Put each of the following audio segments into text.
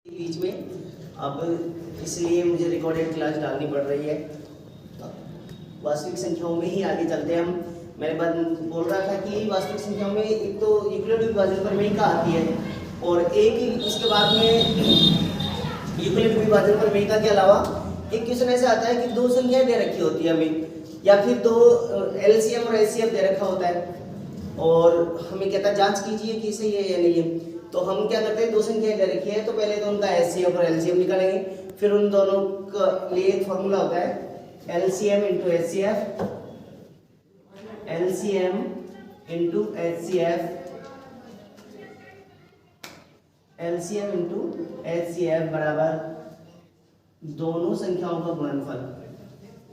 बीच में अब इसलिए मुझे रिकॉर्डेड क्लास डालनी पड़ रही है। वास्तविक संख्याओं में ही आगे चलते हैं हम। मैंने बात बोल रहा था कि वास्तविक संख्याओं में एक तो यूक्लिड विभाजन प्रमेयिका आती है और एक ही उसके बाद में यूक्लिड विभाजन प्रमेयिका के अलावा एक क्वेश्चन ऐसा आता है कि दो संख्याएं दे रखी होती है हमें, या फिर दो एलसीएम और एचसीएफ दे रखा होता है और हमें कहता है जांच कीजिए कि सही है या नहीं है। तो हम क्या करते हैं, दो संख्याएं दे रखी है तो पहले तो उनका एचसीएफ और एलसीएम निकालेंगे, फिर उन दोनों का लिए एक फॉर्मूला होता है LCM into HCF, LCM into HCF, LCM into HCF बराबर दोनों संख्याओं का गुणनफल,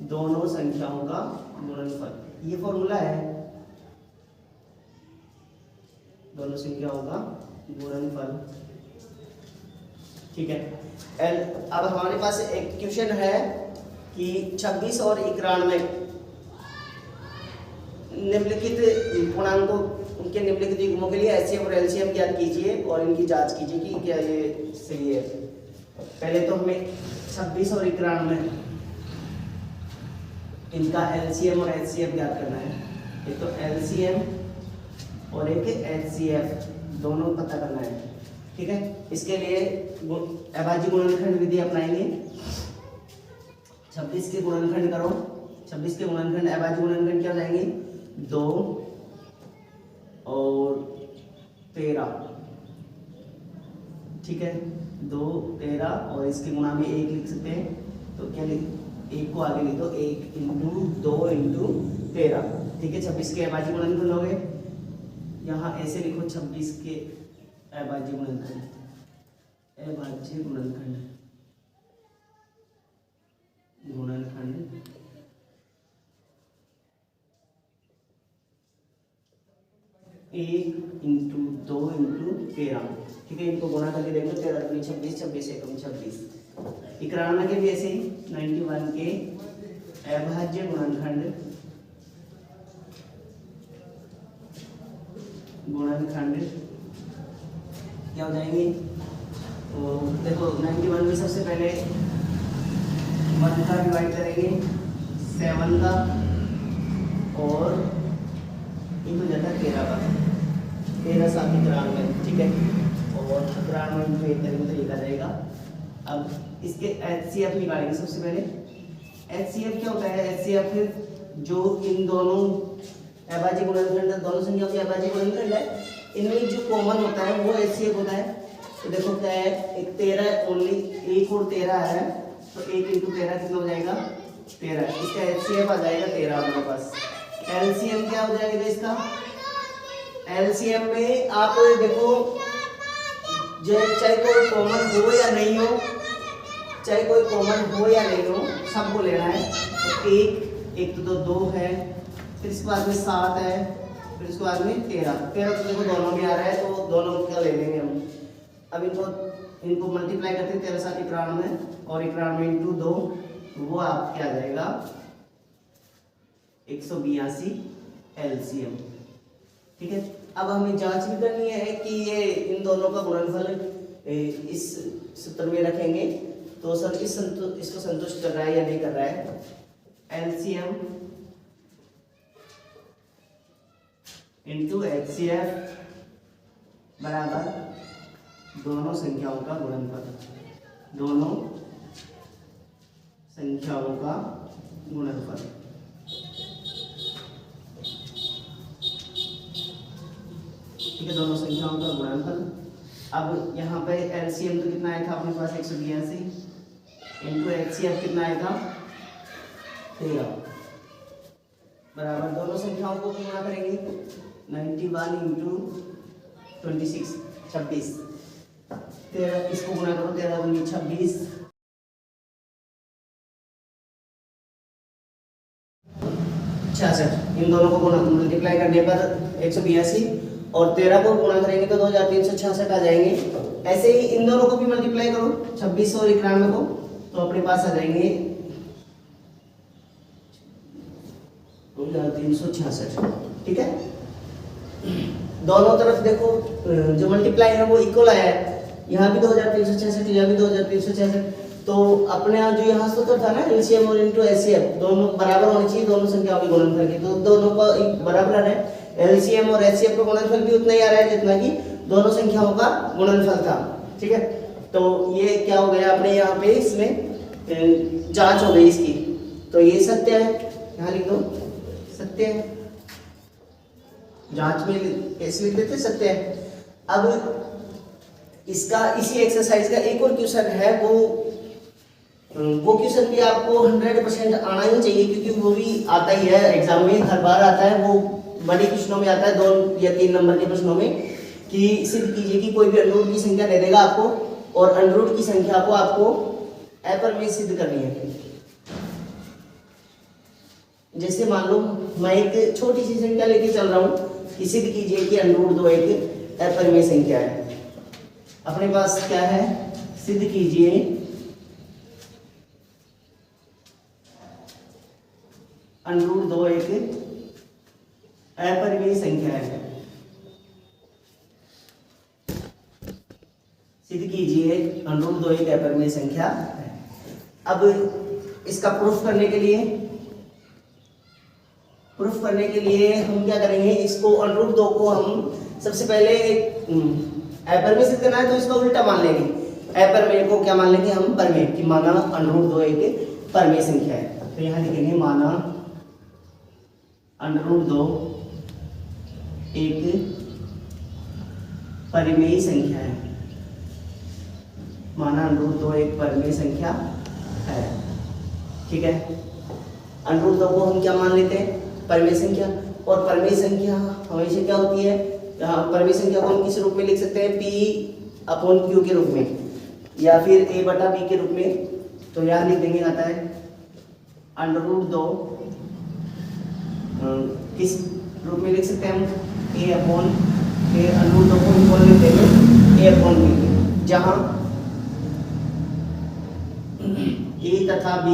दोनों संख्याओं का गुणनफल। ये फॉर्मूला है दोनों संख्याओं का गुणनफल। ठीक है। अब हमारे पास एक क्वेश्चन है कि 26 और 91 निम्नलिखित पूर्णांकों उनके निम्नलिखित युग्मों के लिए एचसीएफ और एलसीएम ज्ञात कीजिए और इनकी जांच कीजिए कि क्या ये सही है। पहले तो हमें 26 और 91 इनका एलसीएम और एचसीएफ ज्ञात करना है। एक तो एलसीएम और एक एचसीएफ दोनों पता करना है। ठीक है। इसके लिए अभाज्य गुणनखंड विधि अपनाएंगे। 26 के गुणनखंड करो, 26 के गुणनखंड अभाज्य गुणनखंड क्या हो जाएंगे, 2 और 13। ठीक है, 2 13 और इसके गुणा में 1 लिख सकते हैं। तो क्या लिख, 1 को आगे लिख दो, 1 इंटू 2 इंटू 13। ठीक है, 26 के अभाज्य गुणनखंड हो गए। यहाँ ऐसे लिखो 26 के अभाज्य गुणनखंड, अभाज्य गुणनखंड, गुणनखंड 1 इंटू 2 इंटू 13। ठीक है, इनको गुणा करके देख लो, 13 दूनी 26, 26 एकम 26। 91 के भी ऐसे ही 91 के अभाज्य गुणनखंड, गुणनखंड क्या हो जाएंगे। तो देखो 91 में सबसे पहले 1 का डिवाइड करेंगे 7 का और इनको जाता है 13 का, 13 7 91। ठीक है, और 91 में एक करेंगे तो ये आ जाएगा। अब इसके एचसीएफ निकालेंगे। सबसे पहले एचसीएफ क्या होता है, एचसीएफ जो इन दोनों अभाज्य गुणनखंड, दोनों संख्याओं के अभाज्य गुणनखंड है, इनमें जो कॉमन होता है वो एचसीएफ होता है। तो देखो क्या है, एक 13 ओनली, 1 और 13 है तो 1 इंटू 13 कितना हो जाएगा, 13। इसका एचसीएफ आ जाएगा 13 हमारे पास। एलसीएम क्या हो जाएगा इसका, एलसीएम में आप देखो चाहे कोई कॉमन हो या नहीं हो, चाहे कोई कॉमन हो या नहीं हो, सबको लेना है। तो 1 तो 2 है, फिर इसके बाद में 7 है, फिर इसके बाद में 13 तो देखो दोनों में आ रहा है तो दोनों का ले लेंगे हम। अब इनको मल्टीप्लाई करते हैं, 13 7 91 और 91 इंटू 2, वो आप क्या आ जाएगा 182 एलसीएम। ठीक है। अब हमें जांच भी करनी है कि ये इन दोनों का गुणनफल इस सूत्र में रखेंगे तो सर इसको संतुष्ट कर रहा है या नहीं कर रहा है। एलसीएम इंटू एचसीएफ बराबर दोनों संख्याओं का गुणनफल, दोनों संख्याओं का गुणनफल। ठीक है, दोनों संख्याओं का गुणनफल। अब यहाँ पे एलसीएम तो कितना आया था अपने पास 182 इंटू एचसीएफ कितना आया था 13 बराबर दोनों संख्याओं को गुणा करेंगे 91 इंटू 26 26, 13 इसको गुणा करो, 13 दूनी 26, 66। इन दोनों को गुणा मल्टीप्लाई करने पर 182 और 13 को गुणा करेंगे तो 2366 आ जाएंगे। ऐसे ही इन दोनों को भी मल्टीप्लाई करो 26 और 91 को, तो अपने पास आ जाएंगे 2366। ठीक है, दोनों तरफ देखो जो मल्टीप्लाई है वो इक्वल आया है, यहाँ भी 2366, यहाँ भी 2366। तो अपने यहाँ जो यहाँ सूत्र था ना एलसीएम और इनटू एचसीएफ दोनों बराबर होनी चाहिए, दोनों संख्याओं के गुणनफल की, तो दोनों का बराबर है। एलसीएम और एचसीएफ का गुणनफल भी उतना ही आ रहा है जितना कि दोनों संख्याओं का गुणनफल था। ठीक है, तो ये क्या हो गया अपने यहाँ पे, इसमें जांच हो गई इसकी, तो ये सत्य है, यहाँ लिख दो सत्य है, जांच में कैसे लिख देते सत्य है। अब इसका इसी एक्सरसाइज का एक और क्वेश्चन है, वो क्वेश्चन भी आपको 100% आना ही चाहिए, क्योंकि वो भी आता ही है एग्जाम में, हर बार आता है, वो बड़े क्वेश्चनों में आता है, 2 या 3 नंबर के प्रश्नों में, कि सिद्ध कीजिए कि कोई भी अंडर की संख्या दे देगा आपको और अंडर की संख्या को आपको अपरिमेय सिद्ध करनी है। जैसे मान लो मैं एक छोटी सी संख्या लेके चल रहा हूँ कि सिद्ध कीजिए कि अंडर 2 एक अपरिमेय संख्या है। अपने पास क्या है, सिद्ध कीजिए अंडर 2 एक अपरिमेय संख्या है। सिद्ध कीजिए अंडर 2 एक अपरिमेय संख्या है। अब इसका प्रूफ करने के लिए हम क्या करेंगे, इसको अंडर 2 को हम सबसे पहले अपरिमेय सिद्ध करना है तो इसका उल्टा मान लेंगे, अपरिमेय को क्या मान लेंगे हम, परमेय, कि माना अंडर 2 एक परमेय संख्या है। तो यहाँ लिखेंगे माना अंडर 2 एक परिमेय संख्या है, माना अंडर 2 एक परिमेय संख्या है। ठीक है, अंडर 2 को हम क्या मान लेते हैं, परिमेय संख्या, और परिमेय संख्या हमेशा क्या होती है, परिमेय संख्या को हम किस रूप में लिख सकते हैं, P/Q के रूप में या फिर A/B के रूप में। तो यहाँ लिख देंगे, आता है अंडर 2 किस रूप में लिख सकते हैं हम, A/A, अंडर 2 को हम बोल लेते हैं A/B, जहाँ A तथा B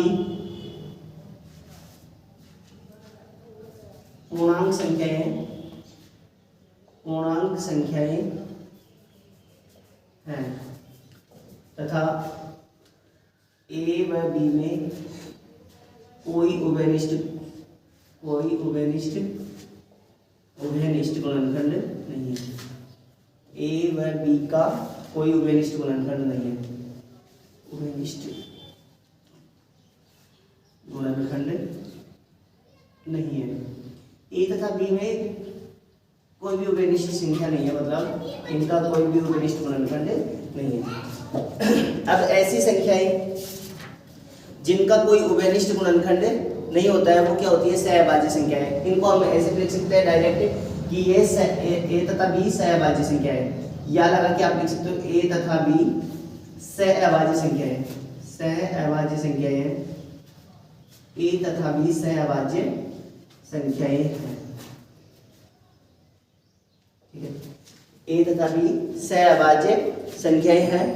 पूर्णांक संख्याएं हैं तथा A व B में कोई उभयनिष्ठ गुणनखंड नहीं है। A व B का कोई उभयनिष्ठ गुणनखंड नहीं है, उभयनिष्ठ गुणनखंड नहीं है। A तथा B में कोई भी उभयनिष्ठ संख्या नहीं है, मतलब इनका कोई भी उभयनिष्ठ गुणनखंड नहीं है। अब ऐसी संख्याएं जिनका कोई उभयनिष्ठ गुणनखंड नहीं होता है वो क्या होती है, सहअभाज्य संख्याएं। इनको हम ऐसे लिख सकते हैं डायरेक्ट कि ये A तथा B सहअभाज्य संख्या है, या लगा कि आप लिख सकते हो A तथा B सहअभाज्य संख्या है, सहअभाज्य संख्याएं हैं, A तथा B सहअभाज्य संख्याएं हैं। ठीक है, A तथा B सहअभाज्य संख्याएं हैं।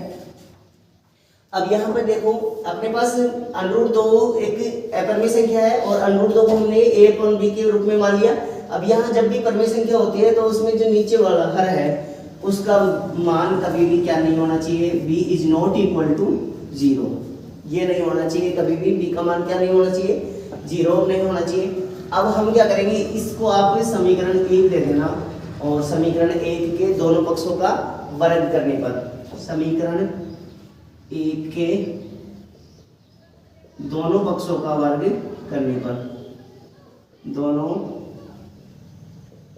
अब यहाँ पर देखो अपने पास अंडर 2 एक अपरिमेय संख्या है और अंडर 2 को हमने A/B के रूप में मान लिया। अब यहाँ जब भी परिमेय संख्या होती है तो उसमें जो नीचे वाला हर है उसका मान कभी भी क्या नहीं होना चाहिए, b is not equal to 0, ये नहीं होना चाहिए कभी भी, b का मान क्या नहीं होना चाहिए, 0 नहीं होना चाहिए। अब हम क्या करेंगे, इसको आप समीकरण 1 दे देना और समीकरण 1 के दोनों पक्षों का वर्ग करने पर, समीकरण 1 के दोनों पक्षों का वर्ग करने पर, दोनों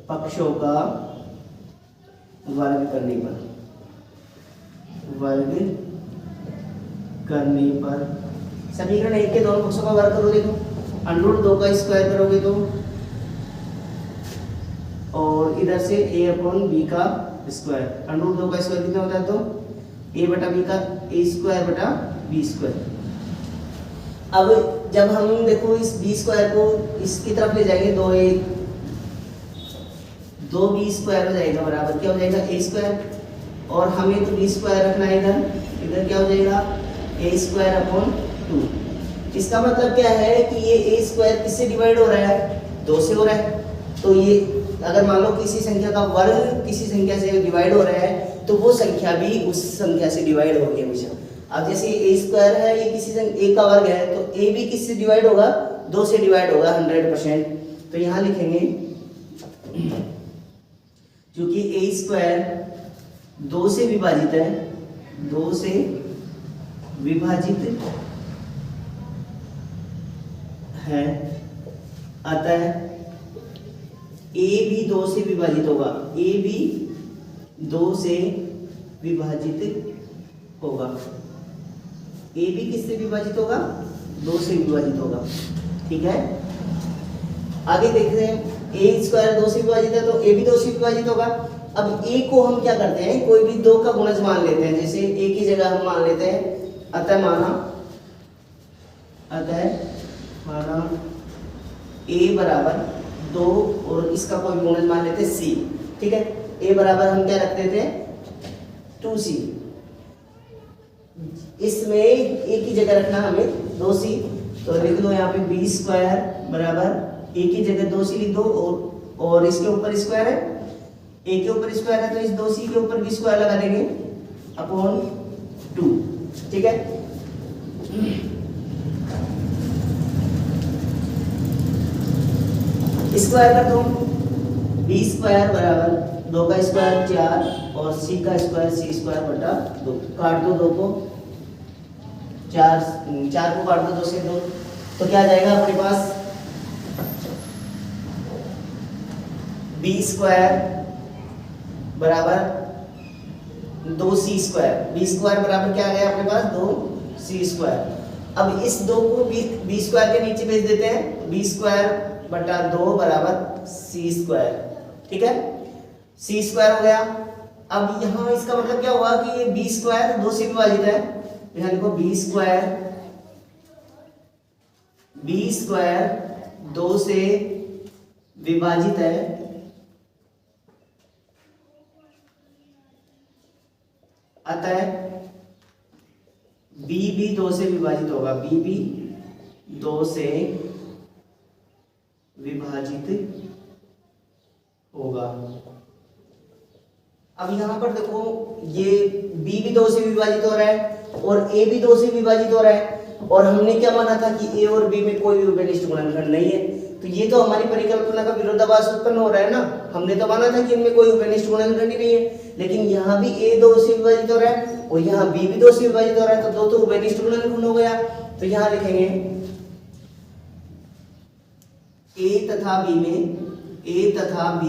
पक्षों का वर्ग करने पर समीकरण 1 के दोनों पक्षों का वर्ग करो। देखो अंडर 2 का स्क्वायर करोगे तो, और इधर से A/B का स्क्वायर, अंडर 2 का स्क्वायर कितना होता है, तो A/B का A स्क्वायर बटा B स्क्वायर। अब जब हम देखो इस B स्क्वायर को इसकी तरफ ले जाएंगे, 2B स्क्वायर हो जाएगा बराबर क्या हो जाएगा, A स्क्वायर, और हमें तो B स्क्वायर रखना है इधर क्या हो जाएगा, A स्क्वायर अपॉन 2। इसका मतलब क्या है कि ये A स्क्वायर किससे डिवाइड हो रहा है, 2 से हो रहा है। तो ये अगर मान लो किसी संख्या का वर्ग किसी संख्या से डिवाइड हो रहा है तो वो संख्या भी उस संख्या से डिवाइड होगी हमेशा। अब जैसे ए स्क्वायर है, ये किसी ए का वर्ग है, तो ए भी किससे डिवाइड होगा, 2 से डिवाइड होगा 100%। तो यहाँ लिखेंगे क्योंकि ए स्क्वायर 2 से विभाजित है, 2 से विभाजित है, अतः ए भी 2 से विभाजित होगा, ए भी 2 से विभाजित होगा, ए भी किससे विभाजित होगा, 2 से विभाजित होगा। ठीक है, आगे देखते हैं, ए स्क्वायर 2 से विभाजित है तो ए भी 2 से विभाजित होगा। अब ए को हम क्या करते हैं, कोई भी 2 का गुणज मान लेते हैं, जैसे ए की जगह हम मान लेते हैं अतः माना ए बराबर 2 और इसका कोई गुणज मान लेते हैं सी। ठीक है, ए बराबर हम क्या रखते थे, 2c। इसमें ए की जगह रखना हमें 2c, तो लिख दो यहाँ पे बी स्क्वायर बराबर ए की जगह 2c लिख दो, और इसके ऊपर स्क्वायर है, ए के ऊपर स्क्वायर है तो इस 2c के ऊपर भी स्क्वायर लगा देंगे अपॉन 2। ठीक है, स्क्वायर कर दो, बी स्क्वायर बराबर 2 का स्क्वायर 4 और सी का स्क्वायर सी स्क्वायर बटा 2। काट दो 2 को, 4 को काट दो 2 से 2, तो क्या आ जाएगा अपने पास, बी स्क्वायर बराबर 2c स्क्वायर, बी स्क्वायर बराबर क्या आ गया अपने पास, 2c स्क्वायर। अब इस 2 को बी स्क्वायर के नीचे भेज देते हैं, बी स्क्वायर बटा 2 बराबर सी स्क्वायर। ठीक है, सी स्क्वायर हो गया। अब यहाँ इसका मतलब क्या हुआ कि ये बी स्क्वायर 2 से विभाजित है, यहाँ देखो बी स्क्वायर 2 से विभाजित है, अतः बी भी 2 से विभाजित होगा, बी भी 2 से विभाजित होगा। अब यहां पर देखो ये b भी 2 से विभाजित हो रहा है और a भी 2 से विभाजित हो रहा है, और हमने क्या माना था कि a और b में कोई भी उभयनिष्ठ गुणनखंड नहीं है, तो ये तो हमारी परिकल्पना का विरोधाभास उत्पन्न हो रहा है ना। हमने तो माना था कि इनमें कोई उभयनिष्ठ गुणनखंड ही नहीं है, लेकिन यहाँ भी a 2 से विभाजित हो रहा है और यहाँ b भी 2 से विभाजित हो रहा है, तो 2 तो उभयनिष्ठ गुणनखंड हो गया। तो यहाँ लिखेंगे a तथा b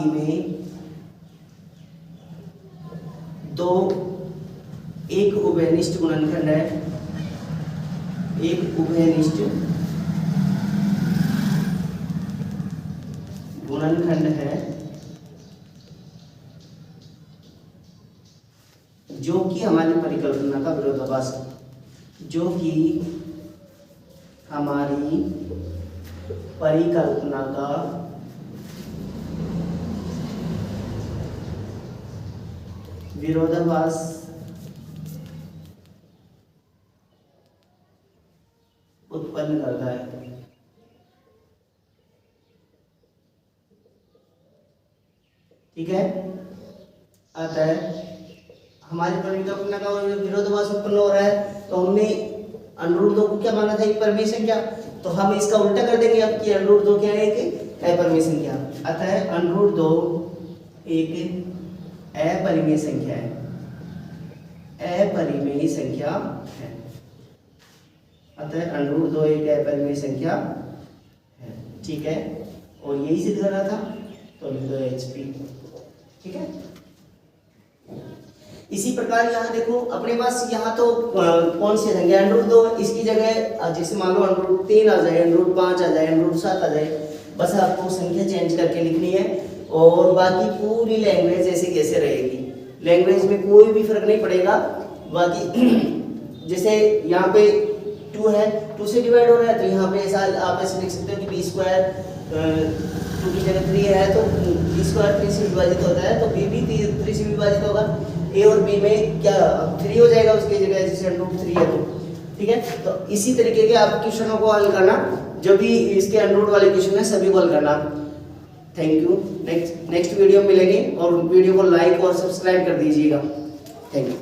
में 2 एक उभयनिष्ठ गुणनखंड है, एक उभयनिष्ठ गुणनखंड है जो कि हमारी परिकल्पना का विरोधाभास, जो कि हमारी परिकल्पना का विरोधाभास उत्पन्न करता है। ठीक है, अतः हमारी परिकल्पना का विरोधाभास उत्पन्न हो रहा है, तो हमने √2 को क्या माना था, एक परिमेय संख्या, तो हम इसका उल्टा कर देंगे अब कि √2 क्या है, एक अपरिमेय संख्या। अतः √2 एक अपरिमेय संख्या है, अपरिमेय संख्या है। अतः √2 एक अपरिमेय संख्या है। ठीक है, और यही सिद्ध करना था, तो लिख दो HP। ठीक है, इसी प्रकार यहाँ देखो अपने पास यहाँ तो कौन सी संख्या, √2, इसकी जगह जैसे मान लो √3 आ जाए, √5 आ जाए, √7 आ जाए, बस आपको संख्या चेंज करके लिखनी है और बाकी पूरी लैंग्वेज जैसे कैसे रहेगी, लैंग्वेज में कोई भी फर्क नहीं पड़ेगा। बाकी जैसे यहाँ पे 2 है, 2 से डिवाइड हो रहा है, तो यहाँ पे ऐसा आप ऐसे लिख सकते हो कि b स्क्वायर 2 की जगह 3 है तो b स्क्वायर 3 से विभाजित होता है, तो b भी 3 से विभाजित होगा, a और b में क्या 3 हो जाएगा उसकी जगह, जैसे √3 है तो। ठीक है, तो इसी तरीके के आप क्वेश्चनों को हल करना, जो भी इसके √ वाले क्वेश्चन है सभी को हल करना। थैंक यू, नेक्स्ट वीडियो में मिलेंगे और वीडियो को लाइक और सब्सक्राइब कर दीजिएगा। Thank you.